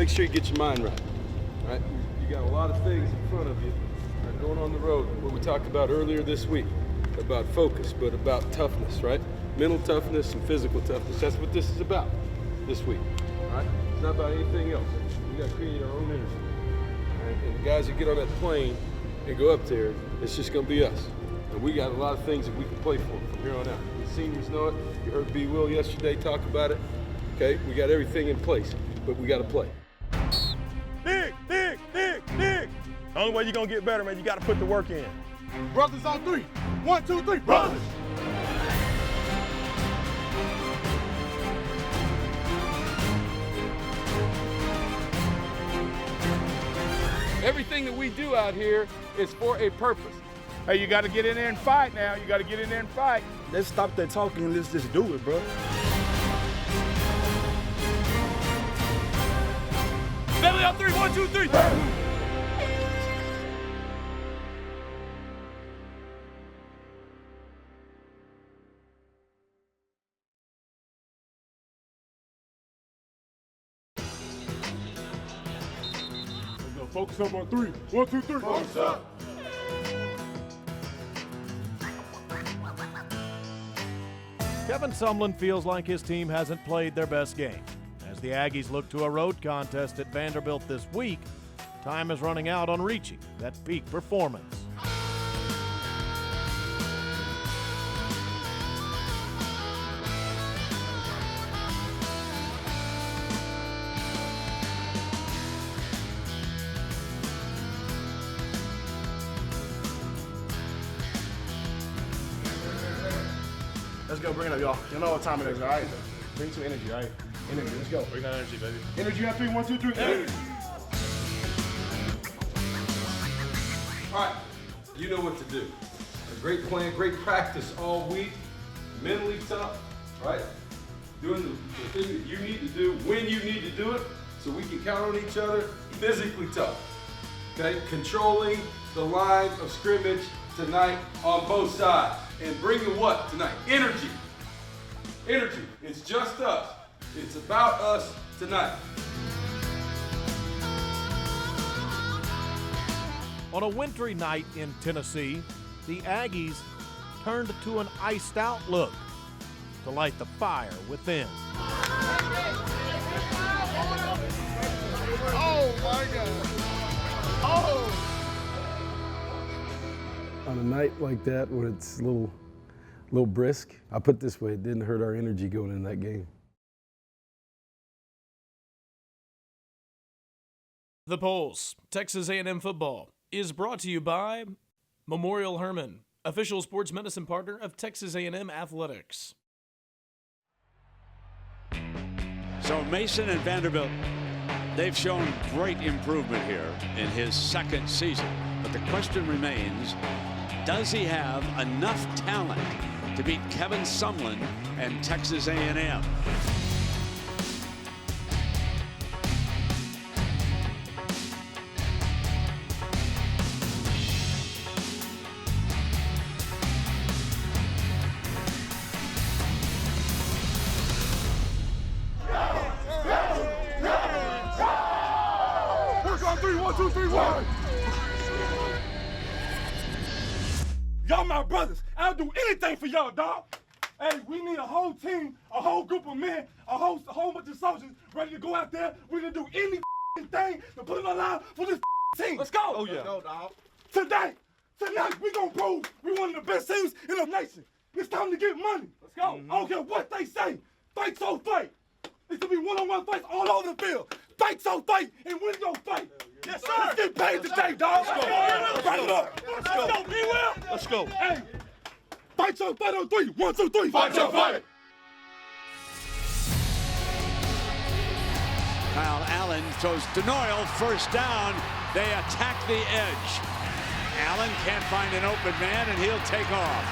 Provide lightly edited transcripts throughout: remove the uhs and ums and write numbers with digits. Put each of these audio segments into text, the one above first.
make sure you get your mind right. Right? You got a lot of things in front of you. Right? Going on the road, what we talked about earlier this week, about focus, but about toughness, right? Mental toughness and physical toughness. That's what this is about this week. All right? It's not about anything else. We got to create our own energy. Right? And the guys that get on that plane and go up there, it's just going to be us. And we got a lot of things that we can play for from here on out. The seniors know it. You heard B. Will yesterday talk about it. Okay, we got everything in place, but we got to play. Dig. The only way you're going to get better, man, you got to put the work in. Brothers on three. 1, 2, 3, brothers. Everything that we do out here is for a purpose. Hey, you got to get in there and fight now. You got to get in there and fight. Let's stop that talking and let's just do it, bro. Belly up 3, 1, 2, 3. Let's go. Focus up on 3. 1, 2, 3. Focus up. Kevin Sumlin feels like his team hasn't played their best game. As the Aggies look to a road contest at Vanderbilt this week, time is running out on reaching that peak performance. Let's go, bring it up, y'all. You know what time it is, all right? Bring some energy, all right? Energy, let's go. Bring that energy, baby. Energy on 3, 1, 2, 3. Energy. All right, you know what to do. A great plan, great practice all week. Mentally tough, right? Doing the thing that you need to do when you need to do it so we can count on each other. Physically tough, okay? Controlling the line of scrimmage tonight on both sides. And bringing what tonight? Energy. Energy. It's just us. It's about us tonight. On a wintry night in Tennessee, the Aggies turned to an iced out look to light the fire within. Oh, my God. Oh! On a night like that, when it's a little brisk, I put it this way, it didn't hurt our energy going in that game. The Pulse, Texas A&M Football, is brought to you by Memorial Hermann, official sports medicine partner of Texas A&M Athletics. So Mason and Vanderbilt, they've shown great improvement here in his second season. But the question remains, does he have enough talent to beat Kevin Sumlin and Texas A&M? Work on 3, 1, 2, 3, 1. Y'all my brothers. I'll do anything for y'all, dog. Hey, we need a whole team, a whole group of men, a whole bunch of soldiers ready to go out there. We're gonna do anything to put it on line for this team. Let's go. Oh, yeah. Let's go, dog. Tonight, we gonna prove we one of the best teams in the nation. It's time to get money. Let's go. I don't care what they say. Fight so fight. It's gonna be one-on-one fights all over the field. Fight so fight and win your fight. Yes, sir. Let's get paid today, dog. Let's go. Run it up. Let's go. Be well. Let's go. Hey, fight your fight on 3. 1, 2, 3. Fight your fight. Kyle Allen throws Denoyle, first down. They attack the edge. Allen can't find an open man, and he'll take off.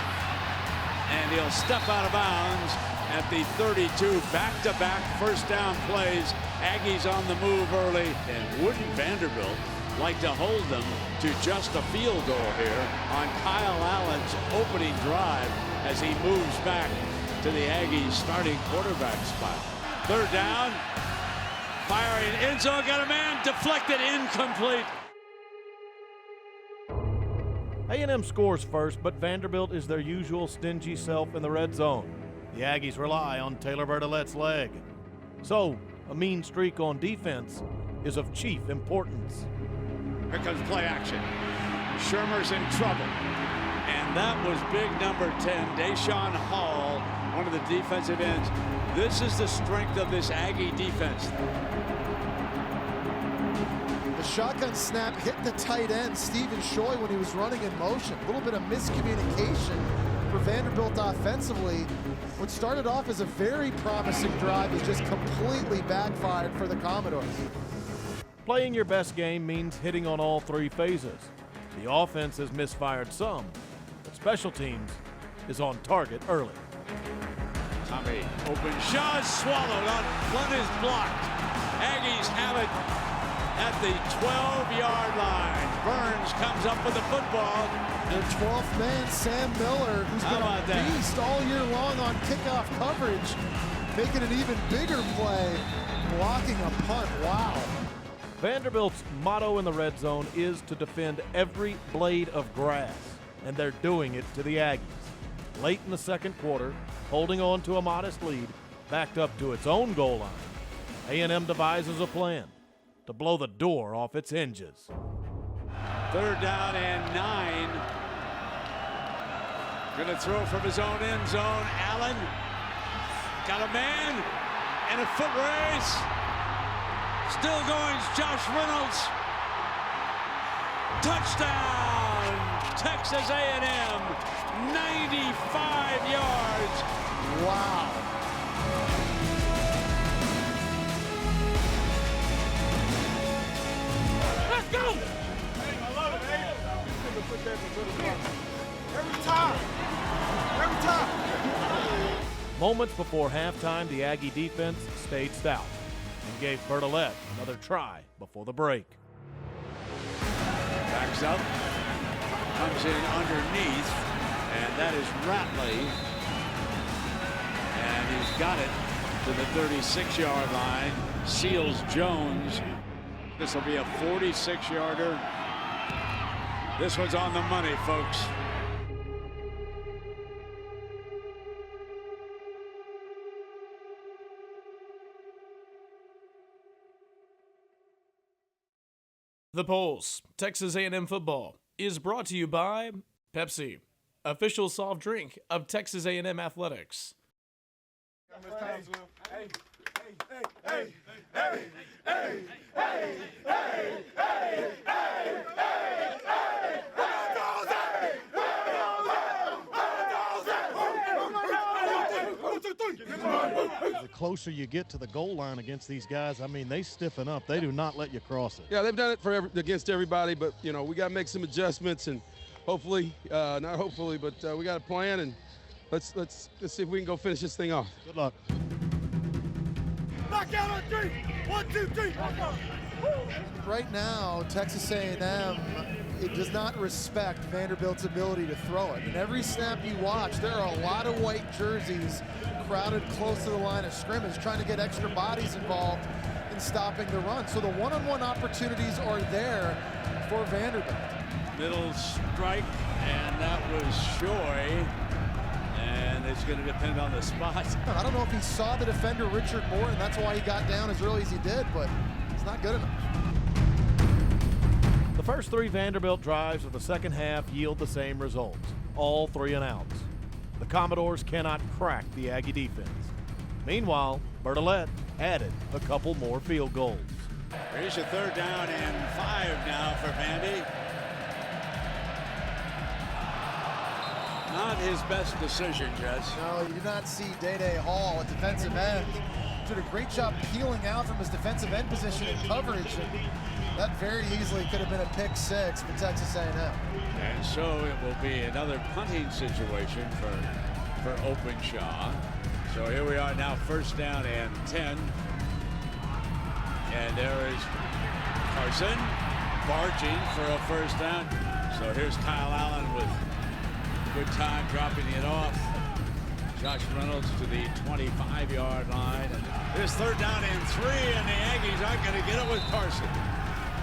And he'll step out of bounds at the 32. Back-to-back first down plays. Aggies on the move early. And wouldn't Vanderbilt like to hold them to just a field goal here on Kyle Allen's opening drive as he moves back to the Aggies starting quarterback spot. Third down. Firing, end zone, got a man, deflected, incomplete. A&M scores first, but Vanderbilt is their usual stingy self in the red zone. The Aggies rely on Taylor Bertolette's leg. So, a mean streak on defense is of chief importance. Here comes play action. Shermer's in trouble. And that was big number 10, Deshaun Hall, one of the defensive ends. This is the strength of this Aggie defense. The shotgun snap hit the tight end, Stephen Shoy, when he was running in motion. A little bit of miscommunication for Vanderbilt offensively. What started off as a very promising drive is just completely backfired for the Commodores. Playing your best game means hitting on all three phases. The offense has misfired some, but special teams is on target early. Tommy, open shot, swallowed on, one is blocked. Aggies have it at the 12-yard line. Burns comes up with the football. Their 12th man, Sam Miller, who's been a beast all year long on kickoff coverage, making an even bigger play, blocking a punt. Wow. Vanderbilt's motto in the red zone is to defend every blade of grass, and they're doing it to the Aggies. Late in the second quarter, holding on to a modest lead, backed up to its own goal line, A&M devises a plan to blow the door off its hinges. 3rd down and 9. Gonna throw from his own end zone. Allen got a man and a foot race. Still going, Josh Reynolds. Touchdown, Texas A&M, 95 yards. Wow. Let's go! I love it, man. Every time. Every time. Moments before halftime, the Aggie defense stayed stout and gave Bertolette another try before the break. Backs up, comes in underneath, and that is Ratley. And he's got it to the 36-yard line. Seals Jones. This will be a 46-yarder. This one's on the money, folks. The Pulse, Texas A&M Football, is brought to you by Pepsi, official soft drink of Texas A&M Athletics. The closer you get to the goal line against these guys, I mean, they stiffen up. They do not let you cross it. Yeah, they've done it against everybody, but, you know, we got to make some adjustments, and hopefully, not hopefully, but we got a plan, and let's see if we can go finish this thing off. Good luck. Knock out on 3. 1, 2, 3. Right now, Texas A&M, it does not respect Vanderbilt's ability to throw it. And every snap you watch, there are a lot of white jerseys crowded close to the line of scrimmage, trying to get extra bodies involved in stopping the run. So the one-on-one opportunities are there for Vanderbilt. Middle strike, and that was Shoy. And it's going to depend on the spot. I don't know if he saw the defender, Richard Moore, and that's why he got down as early as he did, but it's not good enough. The first 3 Vanderbilt drives of the second half yield the same results, all 3 and outs. The Commodores cannot crack the Aggie defense. Meanwhile, Bertolette added a couple more field goals. Here's a 3rd down and 5 now for Vandy. Not his best decision, Jess. No, you do not see Day-Day Hall at defensive end. Did a great job peeling out from his defensive end position and coverage. And that very easily could have been a pick 6 for Texas A&M. And so it will be another punting situation for Openshaw. So here we are now, 1st down and 10. And there is Carson barging for a 1st down. So here's Kyle Allen with good time dropping it off. Josh Reynolds to the 25-yard line. And there's 3rd down and 3, and the Aggies aren't going to get it with Carson.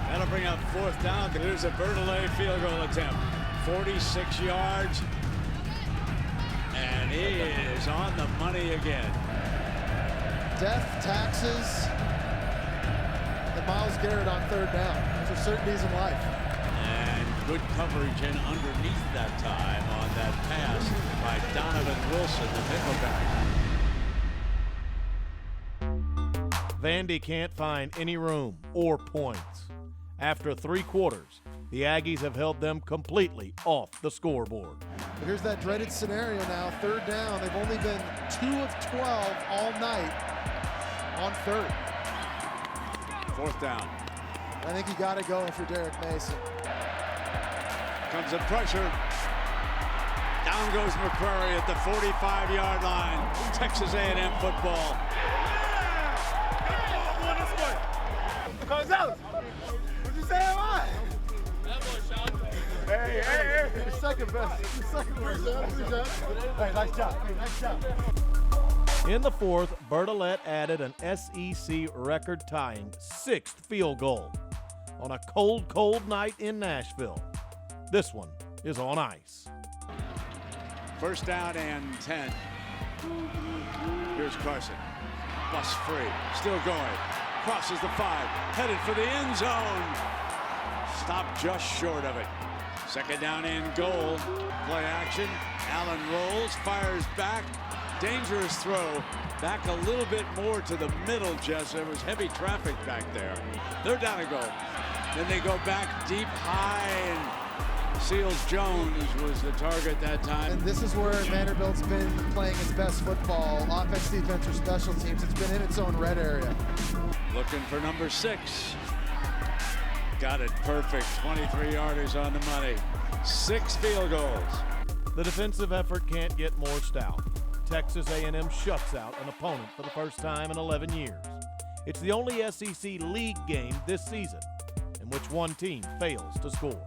That'll bring up 4th down. There's a Bertolet field goal attempt. 46 yards. And he is on the money again. Death, taxes, and Myles Garrett on 3rd down. Those are certainties in life. And good coverage in underneath that time on that pass by Donovan Wilson, the nickelback. Vandy can't find any room or points. After 3 quarters, the Aggies have held them completely off the scoreboard. But here's that dreaded scenario now, 3rd down. They've only been 2 of 12 all night on 3rd. 4th down. I think you got to go for Derek Mason. Comes the pressure. Down goes McCrary at the 45-yard line. Texas A&M football. Coach Ellis, what you say am I? Hey. You're second best. You're second best. Hey, nice job. In the 4th, Bertolet added an SEC record-tying 6th field goal on a cold, cold night in Nashville. This one is on ice. 1st down and 10. Here's Carson. Bust free. Still going. Crosses the 5. Headed for the end zone. Stopped just short of it. 2nd down and goal. Play action. Allen rolls. Fires back. Dangerous throw. Back a little bit more to the middle, Jess. There was heavy traffic back there. 3rd down and goal. Then they go back deep high, and Seals Jones was the target that time. And this is where Vanderbilt's been playing its best football, offense, defense, or special teams. It's been in its own red area. Looking for number 6. Got it perfect. 23-yarders on the money. 6 field goals. The defensive effort can't get more stout. Texas A&M shuts out an opponent for the first time in 11 years. It's the only SEC league game this season in which one team fails to score.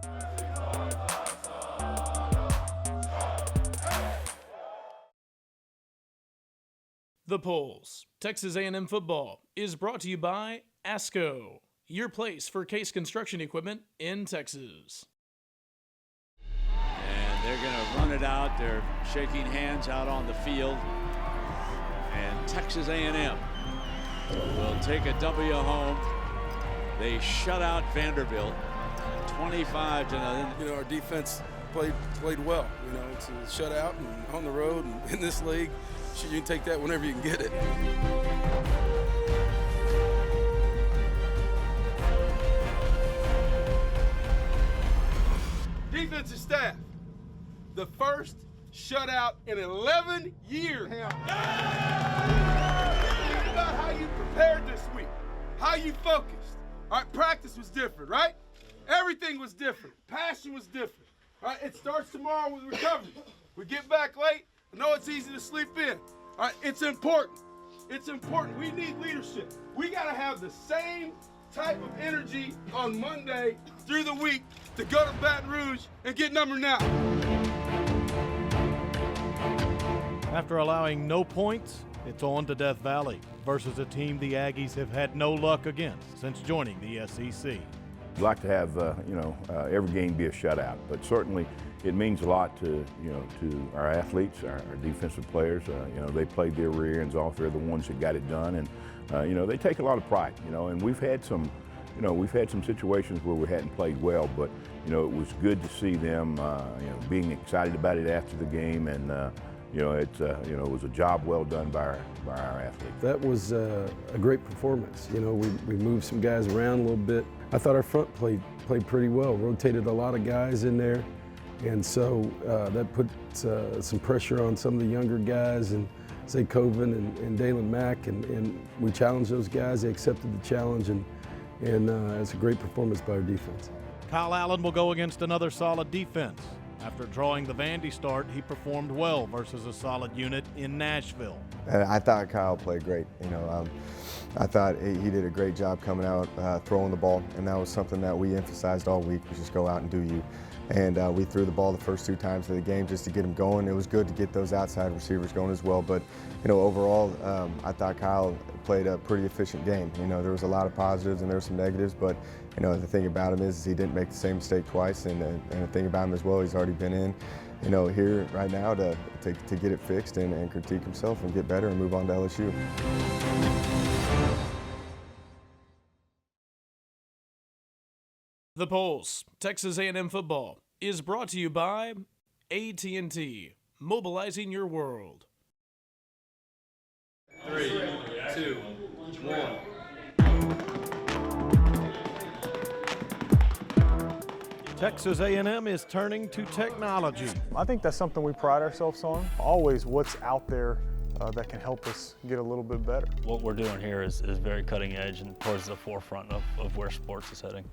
The Polls. Texas A&M Football is brought to you by ASCO, your place for case construction equipment in Texas. And they're going to run it out. They're shaking hands out on the field. And Texas A&M will take a W home. They shut out Vanderbilt 25-0. You know, our defense played well. You know, it's a shutout and on the road and in this league. You can take that whenever you can get it. Defensive staff, the first shutout in 11 years. Think about how you prepared this week, how you focused. All right, practice was different, right? Everything was different. Passion was different. All right, it starts tomorrow with recovery. We get back late. I know it's easy to sleep in. All right, it's important. It's important. We need leadership. We got to have the same type of energy on Monday through the week to go to Baton Rouge and get number 9. After allowing no points, it's on to Death Valley versus a team the Aggies have had no luck against since joining the SEC. We'd like to have, every game be a shutout, but certainly it means a lot to, to our athletes, our defensive players. They played their rear ends off. They're the ones that got it done, and they take a lot of pride. And we've had some, situations where we hadn't played well, but it was good to see them, being excited about it after the game, and it was a job well done by our athletes. That was a great performance. We moved some guys around a little bit. I thought our front played pretty well. Rotated a lot of guys in there. And so that put some pressure on some of the younger guys, and Zay Coven and Dalen Mack, and we challenged those guys. They accepted the challenge, and it's a great performance by our defense. Kyle Allen will go against another solid defense. After drawing the Vandy start, he performed well versus a solid unit in Nashville. I thought Kyle played great. I thought he did a great job coming out, throwing the ball, and that was something that we emphasized all week, was just go out and do you. And we threw the ball the first 2 times of the game just to get him going. It was good to get those outside receivers going as well, but overall, I thought Kyle played a pretty efficient game. There was a lot of positives and there were some negatives, but the thing about him is he didn't make the same mistake twice, and the thing about him as well, he's already been in here right now to get it fixed and critique himself and get better and move on to LSU. The Pulse, Texas A&M Football, is brought to you by AT&T, mobilizing your world. 3, 2, 1. Texas A&M is turning to technology. I think that's something we pride ourselves on. Always what's out there that can help us get a little bit better. What we're doing here is very cutting edge and towards the forefront of where sports is heading.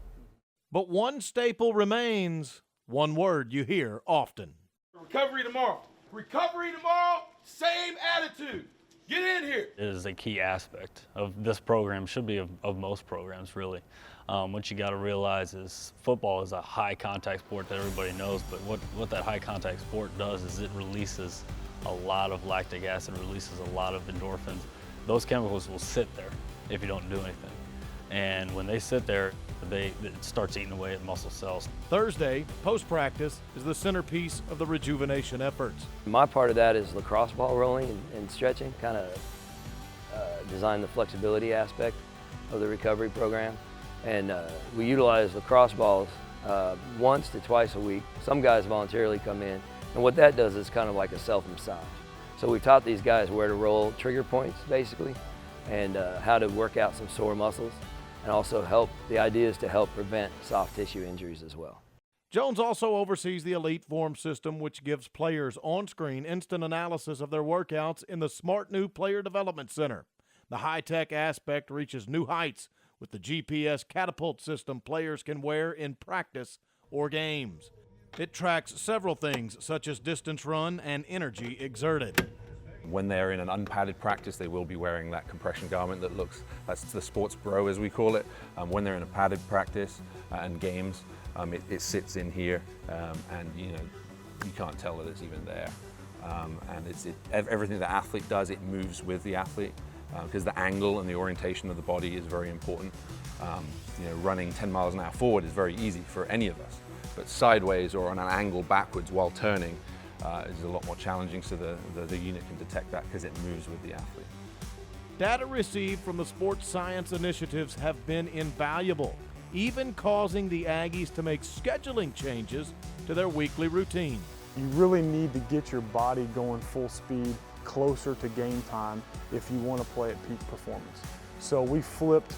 But one staple remains, one word you hear often. Recovery tomorrow. Recovery tomorrow, same attitude. Get in here. It is a key aspect of this program, should be of most programs really. What you got to realize is football is a high contact sport that everybody knows, but what that high contact sport does is it releases a lot of lactic acid, releases a lot of endorphins. Those chemicals will sit there if you don't do anything. And when they sit there, it starts eating away at muscle cells. Thursday, post-practice, is the centerpiece of the rejuvenation efforts. My part of that is lacrosse ball rolling and stretching, kind of design the flexibility aspect of the recovery program. And we utilize lacrosse balls once to twice a week. Some guys voluntarily come in, and what that does is kind of like a self-massage. So we've taught these guys where to roll trigger points, basically, and how to work out some sore muscles. And also the idea is to help prevent soft tissue injuries as well. Jones also oversees the Elite Form system, which gives players on-screen instant analysis of their workouts in the smart new Player Development Center. The high-tech aspect reaches new heights with the GPS catapult system players can wear in practice or games. It tracks several things, such as distance run and energy exerted. When they're in an unpadded practice, they will be wearing that compression garment that's the sports bro, as we call it. When they're in a padded practice and games, it sits in here, and you can't tell that it's even there. And everything the athlete does, it moves with the athlete, because the angle and the orientation of the body is very important. Running 10 miles an hour forward is very easy for any of us, but sideways or on an angle backwards while turning is a lot more challenging, so the unit can detect that because it moves with the athlete. Data received from the sports science initiatives have been invaluable, even causing the Aggies to make scheduling changes to their weekly routine. You really need to get your body going full speed closer to game time if you want to play at peak performance. So we flipped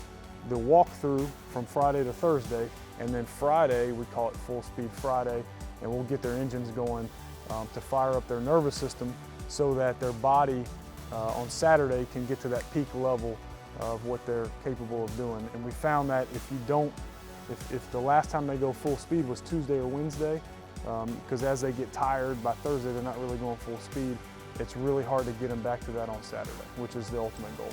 the walkthrough from Friday to Thursday, and then Friday, we call it Full Speed Friday, and we'll get their engines going to fire up their nervous system so that their body on Saturday can get to that peak level of what they're capable of doing. And we found that if the last time they go full speed was Tuesday or Wednesday, because as they get tired by Thursday, they're not really going full speed, it's really hard to get them back to that on Saturday, which is the ultimate goal.